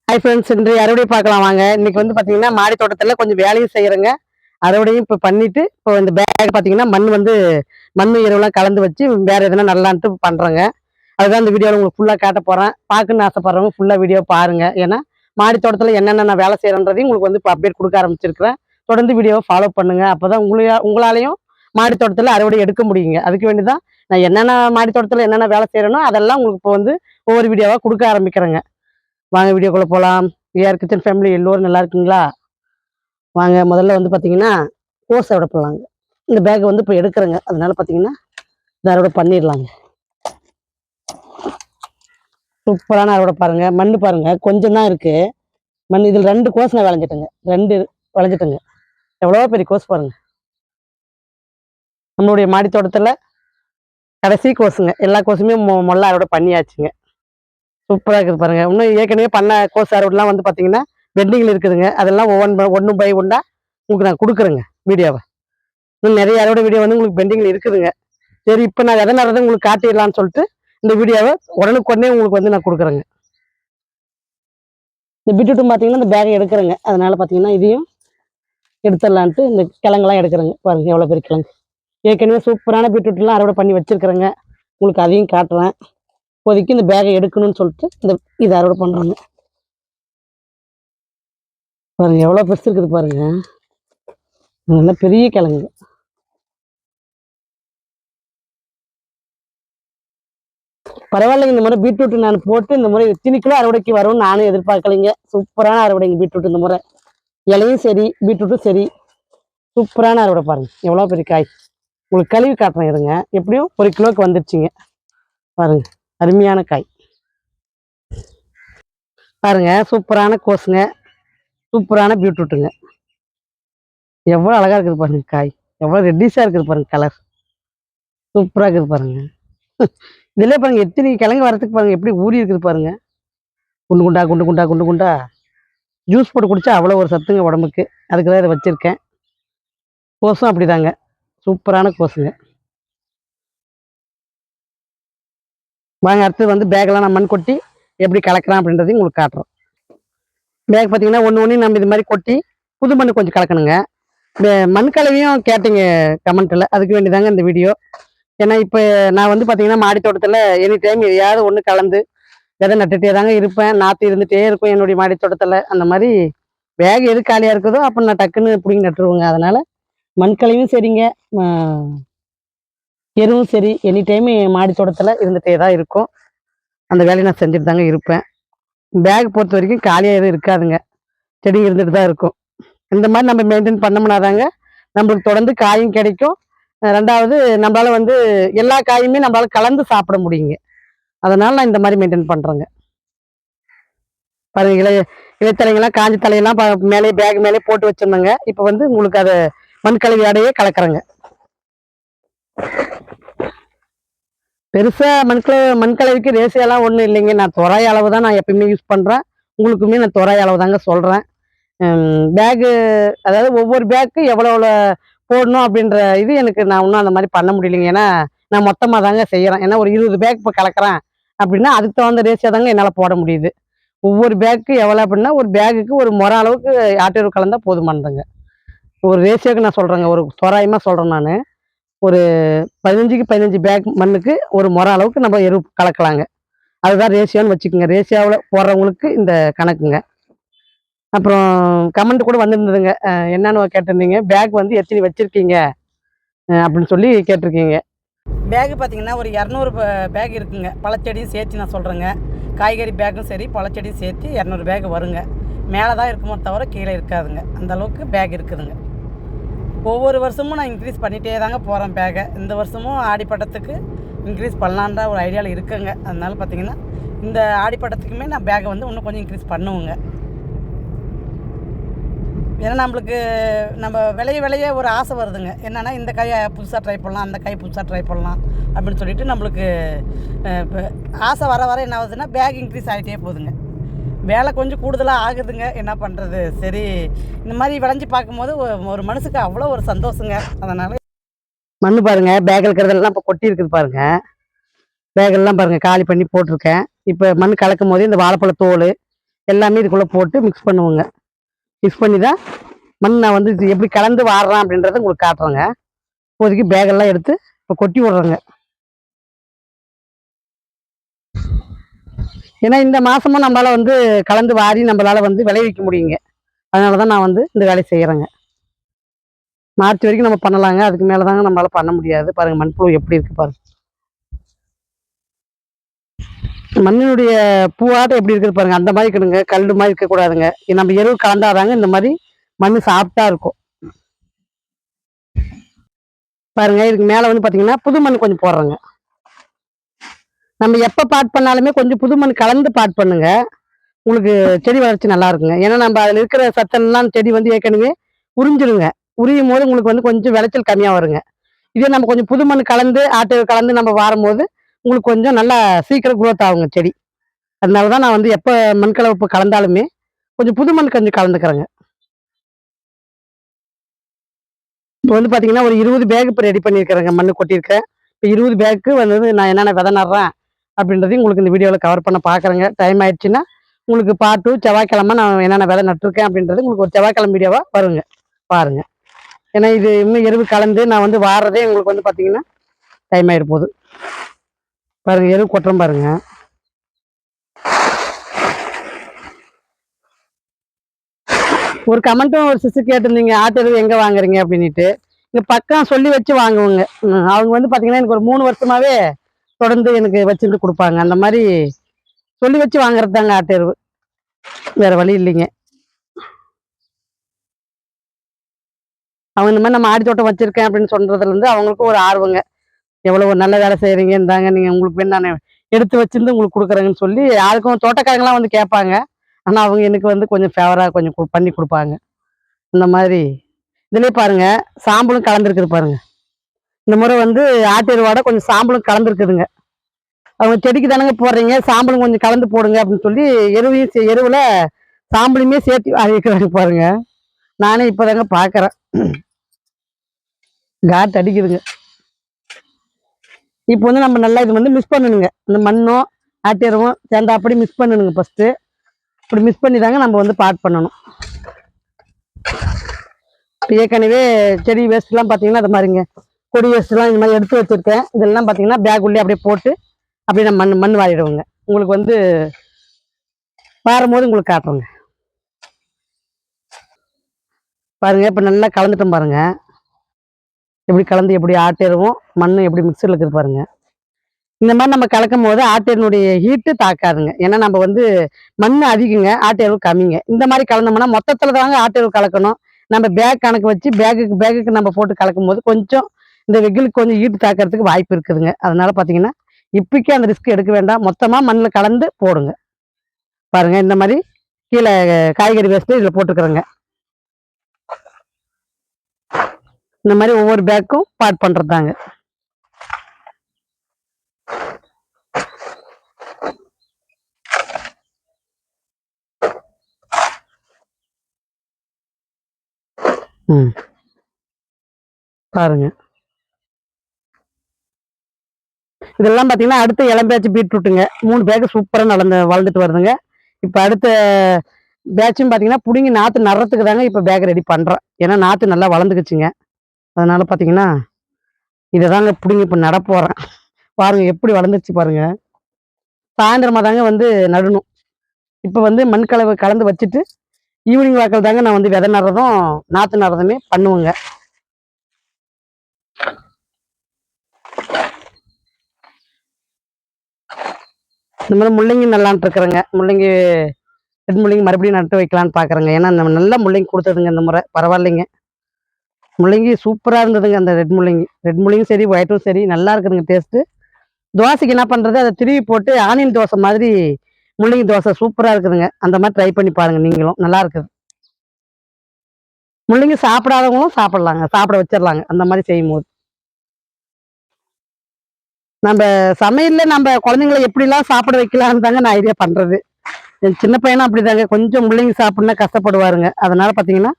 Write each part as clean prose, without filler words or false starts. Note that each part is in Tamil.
ஹாய் ஃப்ரெண்ட்ஸ், இன்று அறுவடை பார்க்கலாம் வாங்க. இன்னைக்கு வந்து பார்த்தீங்கன்னா மாடி தோட்டத்தில் கொஞ்சம் வேலையும் செய்கிறேங்க. அறுவடையும் இப்போ பண்ணிட்டு இப்போ இந்த பேக் பார்த்தீங்கன்னா மண் இரவுலாம் கலந்து வச்சு வேற எதுனா நல்லான்ட்டு பண்ணுறேங்க. அதுதான் இந்த வீடியோவில் உங்களுக்கு ஃபுல்லாக காட்ட போகிறேன். பார்க்கணுன்னு ஆசைப்படுறவங்க ஃபுல்லாக வீடியோ பாருங்க. ஏன்னா மாடி தோட்டத்தில் என்னென்ன நான் வேலை செய்கிறேன்றதையும் உங்களுக்கு வந்து இப்போ அப்டேட் கொடுக்க ஆரம்பிச்சிருக்கிறேன். தொடர்ந்து வீடியோவை ஃபாலோ பண்ணுங்க. அப்போதான் உங்களாலையும் மாடி தோட்டத்தில் அறுவடை எடுக்க முடியுங்க. அதுக்கு வேண்டி தான் நான் என்னென்ன மாடி தோட்டத்தில் என்னென்ன வேலை செய்கிறேனோ அதெல்லாம் உங்களுக்கு இப்போ வந்து ஒவ்வொரு வீடியோவாக கொடுக்க ஆரம்பிக்கிறேங்க. வாங்க வீடியோக்குள்ள போகலாம். விஆர் கிச்சன் ஃபேமிலி எல்லோரும் நல்லா இருக்குங்களா? வாங்க முதல்ல வந்து பார்த்தீங்கன்னா கோஸ் அறுவடை பண்ணலாங்க. இந்த பேக்கை வந்து இப்போ எடுக்கிறேங்க. அதனால பார்த்தீங்கன்னா இந்த அறுவடை பண்ணிடலாங்க. சூப்பரான அறுவடை பாருங்க. மண் பாருங்க கொஞ்சம் தான் இருக்கு மண். இதில் 2 கோஸ் நான் விளைஞ்சிட்டுங்க. எவ்வளோ பெரிய கோஸ் பாருங்க. நம்மளுடைய மாடி தோட்டத்தில் கடைசி கோஸுங்க. எல்லா கோஸுமே மொல்ல அறுவடை பண்ணியாச்சுங்க. சூப்பராக இருக்குது பாருங்க. இன்னும் ஏற்கனவே பண்ண கோஸ் அறுவடைலாம் வந்து பார்த்தீங்கன்னா பெண்டிங்கில் இருக்குதுங்க. அதெல்லாம் ஒன்று பை ஒன்றா உங்களுக்கு நான் கொடுக்குறேங்க வீடியோவை. இன்னும் நிறைய அறுவடை வீடியோ வந்து உங்களுக்கு பெண்டிங்கில் இருக்குதுங்க. சரி, இப்போ நான் எதை நடந்து உங்களுக்கு காட்டிடலான்னு சொல்லிட்டு இந்த வீடியோவை உடனுக்குடனே உங்களுக்கு வந்து நான் கொடுக்குறேங்க. இந்த பீட்ரூட்டும் பார்த்தீங்கன்னா இந்த பேக்கை எடுக்கிறேங்க. அதனால பார்த்தீங்கன்னா இதையும் எடுத்துடலான்ட்டு இந்த கிழங்கெல்லாம் எடுக்கிறேங்க. பாருங்கள் எவ்வளோ பெரிய கிழங்கு. ஏற்கனவே சூப்பரான பீட்ரூட்லாம் அறுவடை பண்ணி வச்சுருக்கிறேங்க. உங்களுக்கு அதையும் காட்டுறேன். இப்போதைக்கு இந்த பேக்கை எடுக்கணும்னு சொல்லிட்டு இதை அறுவடை பண்ணுறாங்க. பாருங்க எவ்வளோ பெருசு இருக்குது பாருங்க. நல்ல பெரிய கிழங்கு. பரவாயில்லைங்க. இந்த முறை பீட்ரூட் நான் போட்டு இந்த முறை எத்தனை கிலோ அறுவடைக்கு வரும்னு நானும் எதிர்பார்க்கலைங்க. சூப்பரான அறுவடைங்க பீட்ரூட். இந்த முறை இலையும் சரி பீட்ரூட்டும் சரி சூப்பரான அறுவடை பாருங்க. எவ்வளோ பெரிய காய். உங்களுக்கு கழுவி காட்டுறேன் இருங்க. எப்படியும் 1 கிலோக்கு வந்துடுச்சுங்க. பாருங்க அருமையான காய் பாருங்க. சூப்பரான கோஸுங்க. சூப்பரான பீட்ரூட்டுங்க. எவ்வளோ அழகா இருக்குது பாருங்க. காய் எவ்வளோ ரெட்டிஷாக இருக்குது பாருங்க. கலர் சூப்பராக இருக்குது பாருங்க. இதில் பாருங்க எத்தனை கிழங்கு வரதுக்கு பாருங்க. எப்படி ஊறி இருக்குது பாருங்க. குண்டு குண்டா ஜூஸ் போட்டு குடிச்சா அவ்வளோ ஒரு சத்துங்க உடம்புக்கு. அதுக்கு தான் இதை வச்சுருக்கேன். கோஸும் அப்படிதாங்க. சூப்பரான கோஸுங்க. வாங்க அடுத்தது வந்து பேக்கெல்லாம் நான் மண் கொட்டி எப்படி கலக்கிறேன் அப்படின்றதையும் உங்களுக்கு காட்டுறோம். பேக் பார்த்தீங்கன்னா ஒன்று நம்ம இது மாதிரி கொட்டி புது மண் கொஞ்சம் கலக்கணுங்க. இந்த மண் கலவையும் கேட்டீங்க கமெண்ட்டில். அதுக்கு வேண்டிதாங்க இந்த வீடியோ. ஏன்னா இப்போ நான் வந்து பார்த்தீங்கன்னா மாடி தோட்டத்தில் எனி டைம் எதையாவது ஒன்று கலந்து விதை நட்டுகிட்டே தாங்க இருப்பேன். நாற்று இருந்துகிட்டே இருக்கும் என்னுடைய மாடி தோட்டத்தில். அந்த மாதிரி பேக் எது காலியாக இருக்குதோ அப்போ நான் டக்குன்னு பிடிங்கி நட்டுருவேங்க. அதனால் மண் கலவையும் சரிங்க, எருவும் சரி எனி டைம் மாடி தோட்டத்தில் இருந்துகிட்டே தான் இருக்கும். அந்த வேலையை நான் செஞ்சுட்டு தாங்க இருப்பேன். பேக் பொறுத்த வரைக்கும் காலியாக எதுவும் இருக்காதுங்க. செடி இருந்துட்டு தான் இருக்கும். இந்த மாதிரி நம்ம மெயின்டைன் பண்ணோம்னாதாங்க நம்மளுக்கு தொடர்ந்து காயும் கிடைக்கும். 2வது நம்மளால வந்து எல்லா காயுமே நம்மளால கலந்து சாப்பிட முடியுங்க. அதனால நான் இந்த மாதிரி மெயின்டைன் பண்ணுறேங்க. பாருங்க இலைத்தலைங்கெல்லாம் காஞ்ச தலையெல்லாம் மேலே பேக் மேலே போட்டு வச்சிருந்தேங்க. இப்போ வந்து உங்களுக்கு அதை மண் கலவையோடையே கலக்கிறேங்க. பெருசாக மண் கலவைக்கு ரேசியெல்லாம் ஒன்றும் இல்லைங்க. நான் தோராய அளவு தான் நான் எப்பயுமே யூஸ் பண்ணுறேன். உங்களுக்குமே நான் தோராய அளவு தாங்க சொல்கிறேன். பேக்கு அதாவது ஒவ்வொரு பேக்கு எவ்வளோ போடணும் அப்படின்ற இது எனக்கு நான் இன்னும் அந்த மாதிரி பண்ண முடியலைங்க. ஏன்னா நான் மொத்தமாக தாங்க செய்கிறேன். ஏன்னா ஒரு 20 பேக் இப்போ கலக்கிறேன் அப்படின்னா அதுக்கு தகுந்த ரேசியாக தாங்க என்னால் போட முடியுது. ஒவ்வொரு பேக்கு எவ்வளோ அப்படின்னா ஒரு பேக்குக்கு ஒரு முறை அளவுக்கு ஆட்டோரு கலந்தால் போதுமானதுங்க. ஒரு ரேசியோக்கு நான் சொல்கிறேங்க. ஒரு தோராயமாக சொல்கிறேன் நான். ஒரு 15க்கு 15 பேக் மண்ணுக்கு ஒரு முறை அளவுக்கு நம்ம எரு கலக்கலாங்க. அதுதான் ரேசியோன்னு வச்சுக்கோங்க. ரேசியோவில் போடுறவங்களுக்கு இந்த கணக்குங்க. அப்புறம் கமெண்ட் கூட வந்துருந்ததுங்க. என்னன்னு கேட்டிருந்தீங்க, பேக் வந்து எத்தனை வச்சுருக்கீங்க அப்படின்னு சொல்லி கேட்டிருக்கீங்க. பேக்கு பார்த்தீங்கன்னா ஒரு 200 பேக் இருக்குங்க. பழச்செடியும் சேர்த்து நான் சொல்கிறேங்க. காய்கறி பேக்கும் சரி பழச்செடியும் சேர்த்து 200 பேக் வருங்க. மேலே தான் இருக்குமோ தவிர கீழே இருக்காதுங்க. அந்தளவுக்கு பேக் இருக்குதுங்க. ஒவ்வொரு வருஷமும் நான் இன்க்ரீஸ் பண்ணிகிட்டே தாங்க போகிறேன் பேக்கை. இந்த வருஷமும் ஆடிப்பட்டத்துக்கு இன்க்ரீஸ் பண்ணலான்ற ஒரு ஐடியாவில் இருக்குங்க. அதனால பார்த்தீங்கன்னா இந்த ஆடிப்பட்டத்துக்குமே நான் பேக்கை வந்து இன்னும் கொஞ்சம் இன்க்ரீஸ் பண்ணுவேங்க. ஏன்னா நம்மளுக்கு நம்ம விளைய ஒரு ஆசை வருதுங்க. என்னென்னா இந்த காயை புதுசாக ட்ரை பண்ணலாம், அந்த காய் புதுசாக ட்ரை பண்ணலாம் அப்படின்னு சொல்லிட்டு நம்மளுக்கு இப்போ ஆசை வர என்ன ஆகுதுன்னா பேக் இன்க்ரீஸ் ஆகிட்டே போகுதுங்க. வேலை கொஞ்சம் கூடுதலாக ஆகுதுங்க. என்ன பண்ணுறது. சரி, இந்த மாதிரி விளைஞ்சி பார்க்கும்போது ஒரு மனசுக்கு அவ்வளோ ஒரு சந்தோஷங்க. அதனால் மண் பாருங்கள். பேக் இருக்கிறதெல்லாம் இப்போ கொட்டி இருக்குது பாருங்கள். பேகெல்லாம் பாருங்கள் காலி பண்ணி போட்டிருக்கேன். இப்போ மண் கலக்கும் போது இந்த வாழைப்பழ தோல் எல்லாமே இதுக்குள்ளே போட்டு மிக்ஸ் பண்ணுவோங்க. மிக்ஸ் பண்ணி தான் மண் நான் வந்து இது எப்படி கலந்து வாடுறேன் அப்படின்றத உங்களுக்கு காட்டுறேங்க. இப்போதைக்கு பேகெல்லாம் எடுத்து இப்போ கொட்டி விடுறேங்க. ஏன்னா இந்த மாசமும் நம்மளால வந்து கலந்து வாரி நம்மளால வந்து விளைவிக்க முடியுங்க. அதனால தான் நான் வந்து இந்த வேலையை செய்கிறேங்க. மார்ச் வரைக்கும் நம்ம பண்ணலாங்க. அதுக்கு மேலே தாங்க நம்மளால பண்ண முடியாது. பாருங்க மண்புழு எப்படி இருக்கு பாருங்க. மண்ணினுடைய பூவாட்டம் எப்படி இருக்குது பாருங்க. அந்த மாதிரி இருக்கணுங்க. கல் மாதிரி இருக்கக்கூடாதுங்க. நம்ம எருவு கலந்தாதாங்க இந்த மாதிரி மண் சாப்பிட்டா இருக்கும். பாருங்க இதுக்கு மேலே வந்து பார்த்தீங்கன்னா புது மண் கொஞ்சம் போடுறேங்க. நம்ம எப்போ பாட் பண்ணாலுமே கொஞ்சம் புது மண் கலந்து பாட் பண்ணுங்க. உங்களுக்கு செடி வளர்ச்சி நல்லா இருக்குங்க. ஏன்னா நம்ம அதில் இருக்கிற சத்தெல்லாம் செடி வந்து ஏற்கனவே உறிஞ்சிருங்க. உரியும் போது உங்களுக்கு வந்து கொஞ்சம் விளைச்சல் கம்மியாக வருங்க. இதே நம்ம கொஞ்சம் புது மண் கலந்து ஆட்டு கலந்து நம்ம வாரும்போது உங்களுக்கு கொஞ்சம் நல்லா சீக்கிரம் குரோத் ஆகுங்க செடி. அதனால தான் நான் வந்து எப்போ மண் கலப்பு கலந்தாலுமே கொஞ்சம் புது மண் கொஞ்சம் கலந்துக்கிறேங்க. இப்போ வந்து பார்த்தீங்கன்னா ஒரு 20 பேக் இப்போ ரெடி பண்ணியிருக்கிறேங்க. மண் கொட்டியிருக்கேன். இப்போ 20 பேக்கு வந்து நான் என்னென்ன விதை நடுறேன் அப்படின்றதையும் உங்களுக்கு இந்த வீடியோவில் கவர் பண்ண பார்க்குறேங்க. டைம் ஆயிடுச்சுன்னா உங்களுக்கு பார்ட் 2 செவ்வாய்க்கிழமை நான் என்னென்ன விதை நட்டுருக்கேன் அப்படின்றது உங்களுக்கு ஒரு செவ்வாய்க்கிழமை வீடியோவாக வருங்க. பாருங்க. ஏன்னா இது இன்னும் எருவு கலந்து நான் வந்து வாடுறதே உங்களுக்கு வந்து பார்த்தீங்கன்னா டைம் ஆயிட போகுது. பாருங்க எருவு கொட்டுறோம் பாருங்க. ஒரு கமெண்ட்டும் ஒரு சிஸ்டர் கேட்டிருந்தீங்க ஆட்டு எருவு எங்கே வாங்குறீங்க அப்படின்ட்டு. இங்கே பக்கம் சொல்லி வச்சு வாங்குவோங்க. அவங்க வந்து பார்த்தீங்கன்னா எனக்கு ஒரு 3 வருஷமாவே தொடர்ந்து எனக்கு வச்சுட்டு கொடுப்பாங்க. அந்த மாதிரி சொல்லி வச்சு வாங்குறது தாங்க ஆட்டு எருவு. வேற வழி இல்லைங்க. அவங்க இந்த மாதிரி நம்ம ஆடி தோட்டம் வச்சிருக்கேன் அப்படின்னு சொல்றதுல இருந்து அவங்களுக்கும் ஒரு ஆர்வங்க. எவ்வளவு நல்ல வேலை செய்றீங்க, இந்தாங்க நீங்க உங்களுக்கு வேணும் நான் எடுத்து வச்சிருந்து உங்களுக்கு கொடுக்குறேங்கன்னு சொல்லி யாருக்கும் தோட்டக்காரங்களாம் வந்து கேட்பாங்க. ஆனா அவங்க எனக்கு வந்து கொஞ்சம் ஃபேவரா கொஞ்சம் பண்ணி கொடுப்பாங்க. இந்த மாதிரி இதுலயே பாருங்க சாம்பலும் கலந்துருக்குது பாருங்க. இந்த முறை வந்து ஆட்டு எருவோட கொஞ்சம் சாம்பலும் கலந்துருக்குதுங்க. அவங்க செடிக்கு தானங்க போடுறீங்க, சாம்பலும் கொஞ்சம் கலந்து போடுங்க அப்படின்னு சொல்லி எருவுல சாம்பலுமே சேர்த்து வைக்கிறாங்க பாருங்க. நானே இப்பதாங்க பாக்குறேன். காட்டு அடிக்குதுங்க. இப்போ வந்து நம்ம நல்லா இது வந்து மிக்ஸ் பண்ணணுங்க. இந்த மண்ணும் ஆட்டு எருவும் சேர்ந்தா அப்படி மிக்ஸ் பண்ணணுங்க. ஃபர்ஸ்ட் இப்படி மிக்ஸ் பண்ணி தாங்க நம்ம வந்து பாட் பண்ணணும். ஏற்கனவே செடி வேஸ்ட்லாம் பார்த்தீங்கன்னா அது மாதிரிங்க கொடி வேஸ்ட்லாம் இந்த மாதிரி எடுத்து வச்சிருக்கேன். இதெல்லாம் பார்த்தீங்கன்னா பேக் உள்ளே அப்படியே போட்டு அப்படியே நம்ம மண் வாரிடுவோங்க. உங்களுக்கு வந்து வாரும் போது உங்களுக்கு காட்டுறோங்க. பாருங்க இப்போ நல்லா கலந்துட்டோம் பாருங்க. எப்படி கலந்து எப்படி ஆட்டேருவும் மண் எப்படி மிக்சரில் இருக்குது பாருங்க. இந்த மாதிரி நம்ம கலக்கும் போது ஆட்டேருனுடைய ஹீட்டு தாக்காதுங்க. ஏன்னா நம்ம வந்து மண் அதிகங்க, ஆட்டேரு கம்மிங்க. இந்த மாதிரி கலந்தோம்னா மொத்தத்தில் தாங்க ஆட்டேரு கலக்கணும். நம்ம பேக் கணக்கு வச்சு பேகுக்கு நம்ம போட்டு கலக்கும் போது கொஞ்சம் இந்த வெயிலுக்கு கொஞ்சம் ஹீட்டு தாக்கிறதுக்கு வாய்ப்பு இருக்குதுங்க. அதனால பார்த்தீங்கன்னா இப்போக்கே அந்த ரிஸ்க் எடுக்க வேண்டாம். மொத்தமாக மண்ணில் கலந்து போடுங்க. பாருங்க இந்த மாதிரி கீழே காய்கறி வேஸ்ட்டு இதில் போட்டுக்கிறேங்க. இந்த மாதிரி ஒவ்வொரு பேக்கும் பாட் பண்ணுறது தாங்க. பாருங்க இதெல்லாம் பார்த்தீங்கன்னா அடுத்த இளம்பேட்ச் பீட்ரூட்டுங்க. 3 பேக்கு சூப்பராக வளர்ந்துட்டு வருதுங்க. இப்போ அடுத்த பேட்சும் பார்த்தீங்கன்னா பிடுங்கி நாற்று நடுறதுக்கு தாங்க இப்போ பேக் ரெடி பண்ணுறேன். ஏன்னா நாற்று நல்லா வளர்ந்துக்குச்சுங்க. அதனால பார்த்தீங்கன்னா இதை தாங்க பிடுங்கி இப்போ நட போகிறேன். பாருங்க எப்படி வளர்ந்துருச்சு பாருங்க. சாயந்தரமாக தாங்க வந்து நடணும். இப்போ வந்து மண் கலவை கலந்து வச்சுட்டு ஈவினிங் வாக்கில் தாங்க நான் வந்து விதை நடுறதும் நாற்று நடுறதுமே பண்ணுவேங்க. இந்த மாதிரி முள்ளங்கி நல்லான்ட்டு இருக்கிறேங்க. முள்ளங்கி ரெட் முள்ளங்கி மறுபடியும் நட்டு வைக்கலான்னு பார்க்குறேங்க. ஏன்னா நம்ம நல்ல முள்ளங்கி கொடுத்ததுங்க இந்த முறை. பரவாயில்லைங்க. முள்ளங்கி சூப்பராக இருந்ததுங்க. அந்த ரெட் முள்ளங்கி சரி ஒயிட்டும் சரி நல்லா இருக்குதுங்க டேஸ்ட்டு. தோசைக்கு என்ன பண்ணுறது, அதை திருவி போட்டு ஆனியன் தோசை மாதிரி முள்ளங்கி தோசை சூப்பராக இருக்குதுங்க. அந்த மாதிரி ட்ரை பண்ணி பாருங்கள் நீங்களும். நல்லா இருக்குது. முள்ளங்கி சாப்பிடாதவங்களும் சாப்பிட்லாங்க, சாப்பிட வச்சிடலாங்க அந்த மாதிரி செய்யும் போது. நம்ம சமையலில் நம்ம குழந்தைங்களை எப்படிலாம் சாப்பிட வைக்கலான்னு தாங்க நான் ஐடியா பண்ணுறது. என் சின்ன பையனும் அப்படிதாங்க கொஞ்சம் முள்ளங்கி சாப்பிட்னா கஷ்டப்படுவாருங்க. அதனால பார்த்தீங்கன்னா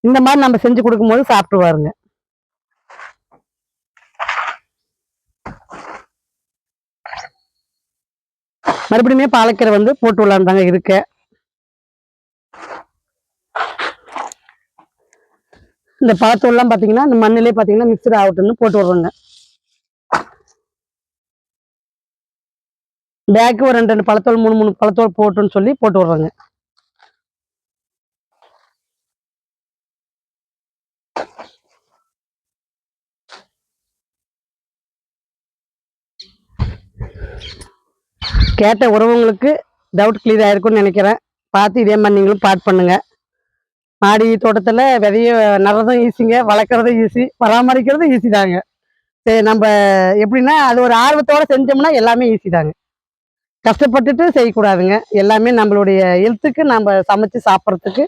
இந்த மாதிரி நம்ம செஞ்சு கொடுக்கும்போது சாப்பிட்டுருவாருங்க. மறுபடியுமே பாலக்கீரை வந்து போட்டு விடலான்னு தாங்க இருக்கேன். இந்த பழத்தோல்லாம் பார்த்தீங்கன்னா இந்த மண்ணிலே பார்த்தீங்கன்னா மிக்சர் ஆகட்டும்னு போட்டு விடுறோங்க. பேக்கு ஒரு 2 பழத்தோல் 3 பழத்தோல் போட்டுன்னு சொல்லி போட்டு விடுறோங்க. கேட்ட உறவுங்களுக்கு டவுட் கிளியர் ஆயிருக்கும்னு நினைக்கிறேன். பார்த்து இதே மாதிரி நீங்களும் பண்ணுங்க. மாடி தோட்டத்தில் விதைய நடுறதும் ஈஸிங்க, வளர்க்குறதும் ஈஸி, பராமரிக்கிறதும் ஈஸி தாங்க. சரி, நம்ம எப்படின்னா அது ஒரு ஆர்வத்தோடு செஞ்சோம்னா எல்லாமே ஈஸி தாங்க. கஷ்டப்பட்டுட்டு செய்யக்கூடாதுங்க. எல்லாமே நம்மளுடைய ஹெல்த்துக்கு, நம்ம சமைச்சு சாப்பிட்றதுக்கு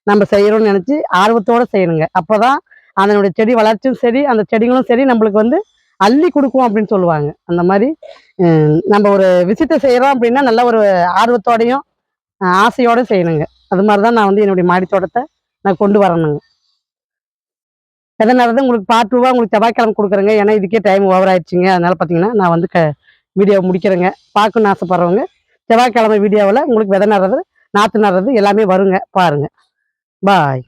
நம்ம செய்கிறோம்னு நினச்சி ஆர்வத்தோடு செய்யணுங்க. அப்போ தான் அதனுடைய செடி வளர்ச்சியும் சரி, அந்த செடிகளும் சரி நம்மளுக்கு அள்ளி கொடுக்கும் அப்படின்னு சொல்லுவாங்க. அந்த மாதிரி நம்ம ஒரு விஷயத்த செய்கிறோம் அப்படின்னா நல்ல ஒரு ஆர்வத்தோடையும் ஆசையோடு செய்யணுங்க. அது மாதிரி தான் நான் என்னுடைய மாடி தோட்டத்தை நான் கொண்டு வரணுங்க. எதனால உங்களுக்கு பார்ட் 2வா உங்களுக்கு செவ்வாய்க்கிழமை கொடுக்குறேங்க. ஏன்னா இதுக்கே டைம் ஓவர் ஆயிடுச்சுங்க. அதனால பார்த்தீங்கன்னா நான் வீடியோ முடிக்கிறேங்க. பார்க்கணுன்னு ஆசைப்படுறவங்க செவ்வாய்க்கிழமை வீடியோவில் உங்களுக்கு விதை நடுறது, நாற்று நடுறது எல்லாமே வருங்க, பாருங்க. பாய்.